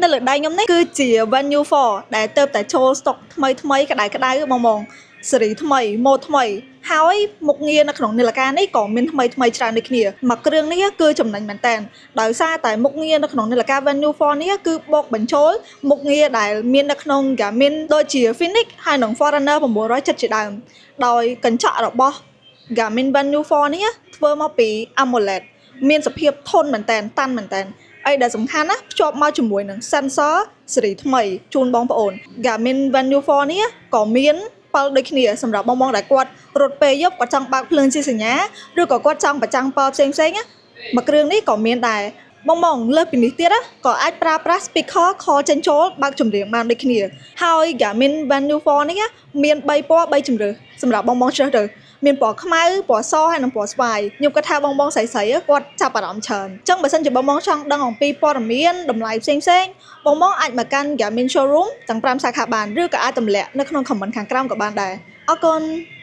នៅលើដៃខ្ញុំនេះគឺជា Venue 4ដែលទៅតែចូល stock ថ្មីក្តៅបងសេរីថ្មីម៉ូដថ្មីហើយមុខងារនៅក្នុងនាឡិកានេះក៏មានថ្មីច្រើនដូចគ្នាមួយគ្រឿងនេះគឺចំណេញមែនតើដោយសារតែមុខងារនៅក្នុងនាឡិកា Venue 4នេះគឺបូកបញ្ចូលមុខងារដែលមាននៅក្នុង Garmin ដូចជា Phoenix ហើយនិង Forerunner 970ជាដើមដោយកញ្ចក់របស់ Garmin Venue 4នេះធ្វើមកពី AMOLED មានសភាពធន់មែនតើតាន់មែនតើអីដែលសំខាន់ណាភ្ជាប់មកជាមួយនឹង sensor ស៊េរីថ្មីជូនបងប្អូន Garmin Venue 4នេះក៏មានប៉លដូចគ្នាសម្រាប់បងដែលគាត់រត់ពេលយប់គាត់ចង់បើកភ្លើងជាសញ្ញាឬក៏គាត់ចង់បញ្ចាំងប៉លផ្សេងណាមួយគ្រឿងនេះក៏មានដែរបងលើសពីនេះទៀតក៏អាចប្រើប្រាស់ speaker call ចេញចូលបើកចម្រៀងបានដូចគ្នាហើយ Garmin Venue 4នេះមាន3ពណ៌3ជម្រើសសម្រាប់បងជ្រើសរើសមានពណ៌ខ្មៅពណ៌សហើយនិងពណ៌ស្វាយខ្ញុំគិតថាបងស្រីគាត់ចាប់អារម្មណ៍ច្រើនអញ្ចឹងបើសិនជាបងចង់ដឹងអំពីព័ត៌មានតម្លៃផ្សេងបងអាចមកកាន់ Garmin Showroom ទាំង5សាខាបានឬក៏អាចទម្លាក់នៅក្នុង comment ខាងក្រោមក៏បានដែរអរគុណ